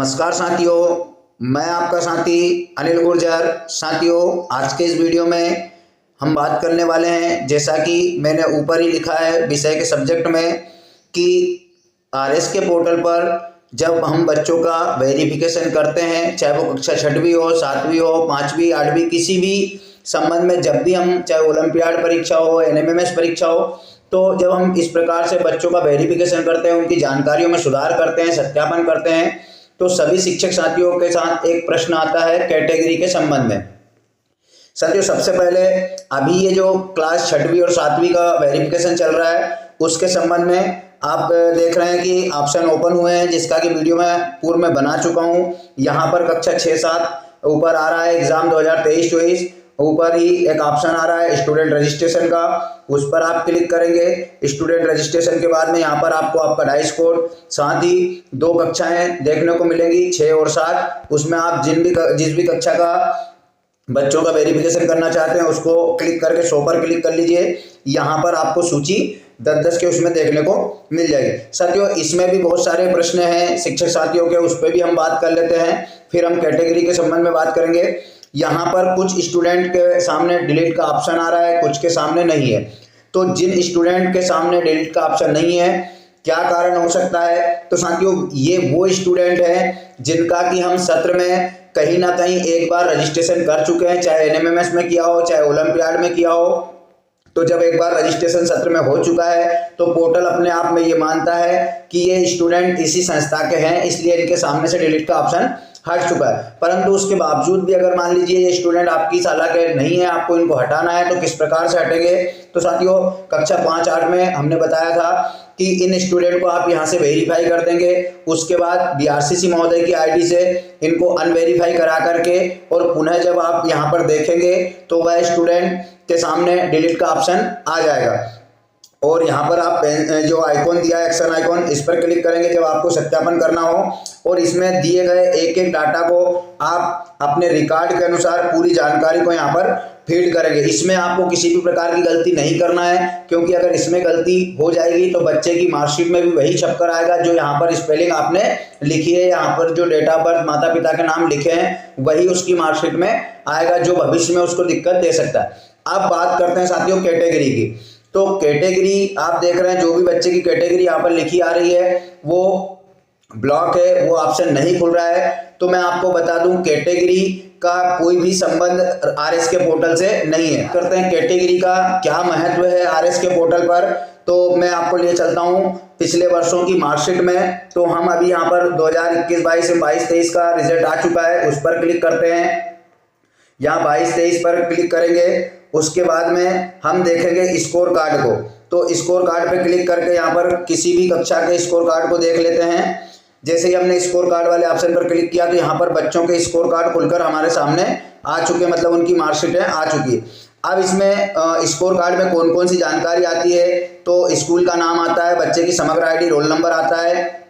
नमस्कार साथियों, मैं आपका साथी अनिल गुर्जर। साथियों, आज के इस वीडियो में हम बात करने वाले हैं, जैसा कि मैंने ऊपर ही लिखा है विषय के सब्जेक्ट में, कि आरएस के पोर्टल पर जब हम बच्चों का वेरिफिकेशन करते हैं, चाहे वो कक्षा 6वीं हो, 7वीं हो, 5वीं, 8वीं, किसी भी संबंध में जब भी हम, चाहे ओलंपियाड परीक्षा हो, एनएमएमएस परीक्षा हो, तो जब हम इस प्रकार से बच्चों का वेरिफिकेशन करते हैं, उनकी जानकारियों में सुधार करते हैं, सत्यापन करते हैं, तो सभी शिक्षक साथियों के साथ एक प्रश्न आता है कैटेगरी के संबंध में। साथियों, सबसे पहले अभी ये जो क्लास 6वीं और 7वीं का वेरिफिकेशन चल रहा है, उसके संबंध में आप देख रहे हैं कि ऑप्शन ओपन हुए हैं, जिसका कि वीडियो मैं पूर्व में बना चुका हूँ। यहाँ पर कक्षा 6-7 ऊपर आ रहा है एग्जाम 2023-24, ऊपर ही एक ऑप्शन आ रहा है स्टूडेंट रजिस्ट्रेशन का, उस पर आप क्लिक करेंगे। स्टूडेंट रजिस्ट्रेशन के बाद में यहाँ पर आपको आपका डाइस कोड, साथ ही 2 कक्षाएं देखने को मिलेंगी, 6 और 7। उसमें आप जिस भी कक्षा का बच्चों का वेरिफिकेशन करना चाहते हैं उसको क्लिक करके 100 पर क्लिक कर लीजिए। यहाँ पर आपको सूची 10-10 के उसमें देखने को मिल जाएगी। साथियों, इसमें भी बहुत सारे प्रश्न हैं शिक्षक साथियों के, उस पर भी हम बात कर लेते हैं, फिर हम कैटेगरी के संबंध में बात करेंगे। यहाँ पर कुछ स्टूडेंट के सामने डिलीट का ऑप्शन आ रहा है, कुछ के सामने नहीं है। तो जिन स्टूडेंट के सामने डिलीट का ऑप्शन नहीं है, क्या कारण हो सकता है? तो साथियों, ये वो स्टूडेंट हैं जिनका कि हम सत्र में कहीं ना कहीं एक बार रजिस्ट्रेशन कर चुके हैं, चाहे एनएमएमएस में किया हो, चाहे ओलंपियाड में किया हो। तो जब एक बार रजिस्ट्रेशन सत्र में हो चुका है तो पोर्टल अपने आप में ये मानता है कि ये स्टूडेंट इसी संस्था के हैं, इसलिए इनके सामने से डिलीट का ऑप्शन हट चुका है। परंतु उसके बावजूद भी अगर मान लीजिए ये स्टूडेंट आपकी शाला के नहीं है, आपको इनको हटाना है, तो किस प्रकार से हटेंगे? तो साथियों, कक्षा 5-8 में हमने बताया था कि इन स्टूडेंट को आप यहाँ से वेरीफाई कर देंगे, उसके बाद बीआरसीसी महोदय की आईडी से इनको अनवेरीफाई करा करके, और पुनः जब आप यहाँ पर देखेंगे तो वह स्टूडेंट के सामने डिलीट का ऑप्शन आ जाएगा। और यहाँ पर आप जो आइकॉन दिया है, एक्शन आइकॉन, इस पर क्लिक करेंगे जब आपको सत्यापन करना हो, और इसमें दिए गए एक डाटा को आप अपने रिकॉर्ड के अनुसार पूरी जानकारी को यहाँ पर फीड करेंगे। इसमें आपको किसी भी प्रकार की गलती नहीं करना है, क्योंकि अगर इसमें गलती हो जाएगी तो बच्चे की मार्कशीट में भी वही छपकर आएगा जो यहाँ पर स्पेलिंग आपने लिखी है, यहाँ पर जो डेट ऑफ बर्थ, माता पिता के नाम लिखे हैं, वही उसकी मार्कशीट में आएगा, जो भविष्य में उसको दिक्कत दे सकता है। अब बात करते हैं साथियों कैटेगरी की। तो कैटेगरी आप देख रहे हैं, जो भी बच्चे की कैटेगरी यहाँ पर लिखी आ रही है वो ब्लॉक है, वो ऑप्शन नहीं खुल रहा है। तो मैं आपको बता दूं, कैटेगरी का कोई भी संबंध आरएस के पोर्टल से नहीं है। करते हैं कैटेगरी का क्या महत्व है आरएस के पोर्टल पर। तो मैं आपको लिए चलता हूं पिछले वर्षों की मार्कशीट में। तो हम अभी यहाँ पर 2021-22 से 22-23 का रिजल्ट आ चुका है, उस पर क्लिक करते हैं। यहाँ 22-23 पर क्लिक करेंगे, उसके बाद में हम देखेंगे स्कोर कार्ड को। तो स्कोर कार्ड पे क्लिक करके यहाँ पर किसी भी कक्षा के स्कोर कार्ड को देख लेते हैं। जैसे ही हमने स्कोर कार्ड वाले ऑप्शन पर क्लिक किया तो यहाँ पर बच्चों के स्कोर कार्ड खुलकर हमारे सामने आ चुके, मतलब उनकी मार्कशीटें आ चुकी है। अब इसमें स्कोर कार्ड में कौन कौन सी जानकारी आती है? तो स्कूल का नाम आता है, बच्चे की समग्र आईडी, रोल नंबर आता है,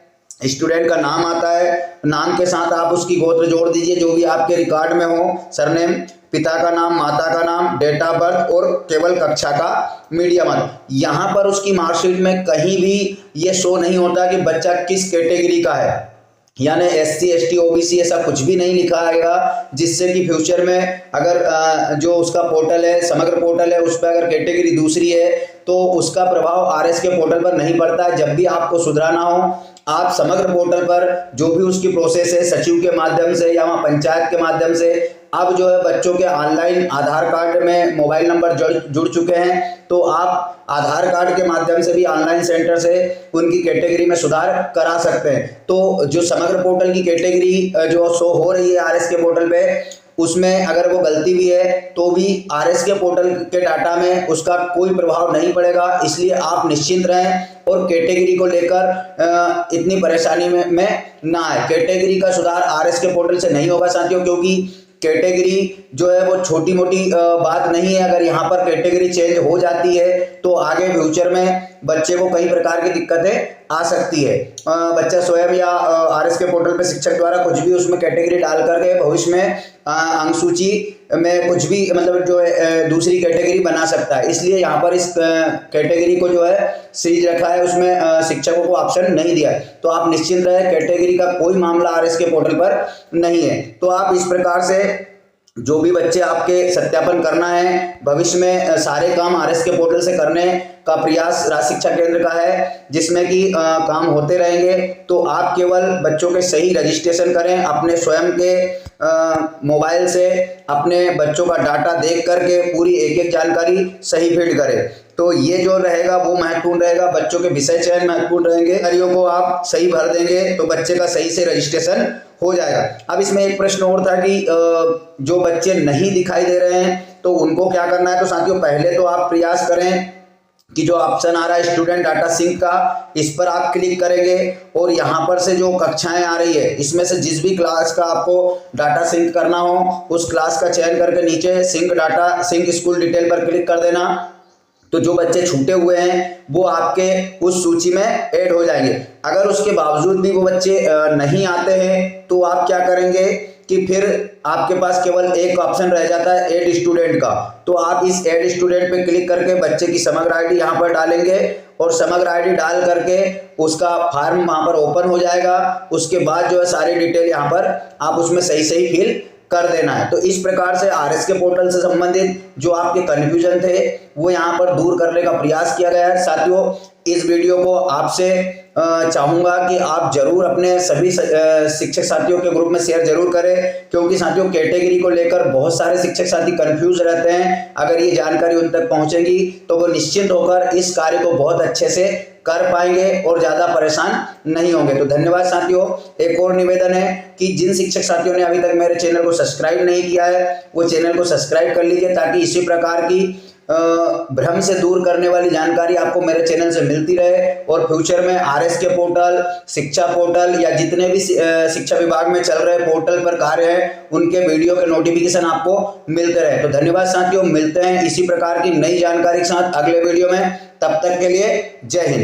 स्टूडेंट का नाम आता है, नाम के साथ आप उसकी गोत्र जोड़ दीजिए जो भी आपके रिकॉर्ड में हो, सरनेम, पिता का नाम, माता का नाम, डेट ऑफ बर्थ, और केवल कक्षा का मीडियम। यहाँ पर उसकी मार्कशीट में कहीं भी ये शो नहीं होता कि बच्चा किस कैटेगरी का है, यानी SC ST OBC ऐसा कुछ भी नहीं लिखा आएगा, जिससे कि फ्यूचर में अगर जो उसका पोर्टल है, समग्र पोर्टल है, उस पर अगर कैटेगरी दूसरी है तो उसका प्रभाव आरएस के पोर्टल पर नहीं पड़ता है। जब भी आपको सुधराना हो, आप समग्र पोर्टल पर जो भी उसकी प्रोसेस है, सचिव के माध्यम से या वहाँ पंचायत के माध्यम से, अब जो है बच्चों के ऑनलाइन आधार कार्ड में मोबाइल नंबर जुड़ चुके हैं, तो आप आधार कार्ड के माध्यम से भी ऑनलाइन सेंटर से उनकी कैटेगरी में सुधार करा सकते हैं। तो जो समग्र पोर्टल की कैटेगरी जो शो हो रही है आरएस के पोर्टल पे, उसमें अगर वो गलती भी है तो भी आरएस के पोर्टल के डाटा में उसका कोई प्रभाव नहीं पड़ेगा। इसलिए आप निश्चिंत रहें और कैटेगरी को लेकर इतनी परेशानी में ना आए। कैटेगरी का सुधार आरएस के पोर्टल से नहीं होगा साथियों, क्योंकि कैटेगरी जो है वो छोटी मोटी बात नहीं है। अगर यहाँ पर कैटेगरी चेंज हो जाती है तो आगे फ्यूचर में बच्चे को कई प्रकार की दिक्कतें आ सकती है। बच्चा स्वयं या आरएस के पोर्टल पे शिक्षक द्वारा कुछ भी उसमें कैटेगरी डाल करके भविष्य में अंक सूची में कुछ भी मतलब जो है दूसरी कैटेगरी बना सकता है। इसलिए यहाँ पर इस कैटेगरी को जो है सीज रखा है, उसमें शिक्षकों को ऑप्शन नहीं दिया है। तो आप निश्चिंत रहे, कैटेगरी का कोई मामला आरएस के पोर्टल पर नहीं है। तो आप इस प्रकार से जो भी बच्चे आपके सत्यापन करना है, भविष्य में सारे काम आरएस के पोर्टल से करने का प्रयास राज्य शिक्षा केंद्र का है, जिसमें कि काम होते रहेंगे। तो आप केवल बच्चों के सही रजिस्ट्रेशन करें, अपने स्वयं के मोबाइल से अपने बच्चों का डाटा देख करके पूरी एक एक जानकारी सही फीड करें। तो ये जो रहेगा वो महत्वपूर्ण रहेगा, बच्चों के विषय चयन महत्वपूर्ण रहेंगे। कार्यों को आप सही भर देंगे तो बच्चे का सही से रजिस्ट्रेशन हो जाएगा। अब इसमें एक प्रश्न और था कि जो बच्चे नहीं दिखाई दे रहे हैं तो उनको क्या करना है। तो साथियों, पहले तो आप प्रयास करें कि जो ऑप्शन आ रहा है स्टूडेंट डाटा सिंक का, इस पर आप क्लिक करेंगे और यहाँ पर से जो कक्षाएं आ रही है इसमें से जिस भी क्लास का आपको डाटा सिंक करना हो उस क्लास का चयन करके नीचे सिंक स्कूल डिटेल पर क्लिक कर देना। तो जो बच्चे छूटे हुए हैं वो आपके उस सूची में ऐड हो जाएंगे। अगर उसके बावजूद भी वो बच्चे नहीं आते हैं तो आप क्या करेंगे कि फिर आपके पास केवल एक ऑप्शन रह जाता है ऐड स्टूडेंट का। तो आप इस ऐड स्टूडेंट पे क्लिक करके बच्चे की समग्र आईडी यहाँ पर डालेंगे और समग्र आईडी डाल करके उसका फॉर्म वहाँ पर ओपन हो जाएगा। उसके बाद जो है सारी डिटेल यहाँ पर आप उसमें सही सही फिल कर देना है। तो इस प्रकार से आरएस के पोर्टल से संबंधित जो आपके कंफ्यूजन थे वो यहाँ पर दूर करने का प्रयास किया गया है। साथियों, इस वीडियो को आपसे चाहूंगा कि आप जरूर अपने सभी शिक्षक साथियों के ग्रुप में शेयर जरूर करें, क्योंकि साथियों कैटेगरी को लेकर बहुत सारे शिक्षक साथी कंफ्यूज रहते हैं। अगर ये जानकारी उन तक पहुंचेगी तो वो निश्चिंत होकर इस कार्य को बहुत अच्छे से कर पाएंगे और ज्यादा परेशान नहीं होंगे। तो धन्यवाद साथियों। एक और निवेदन है कि जिन शिक्षक साथियों ने अभी तक मेरे चैनल को सब्सक्राइब नहीं किया है वो चैनल को सब्सक्राइब कर लीजिए, ताकि इसी प्रकार की भ्रम से दूर करने वाली जानकारी आपको मेरे चैनल से मिलती रहे और फ्यूचर में आरएस के पोर्टल, शिक्षा पोर्टल या जितने भी शिक्षा विभाग में चल रहे पोर्टल पर कार्य हैं उनके वीडियो के नोटिफिकेशन आपको मिलते रहे। तो धन्यवाद साथियों, मिलते हैं इसी प्रकार की नई जानकारी के साथ अगले वीडियो में। तब तक के लिए जय हिंद।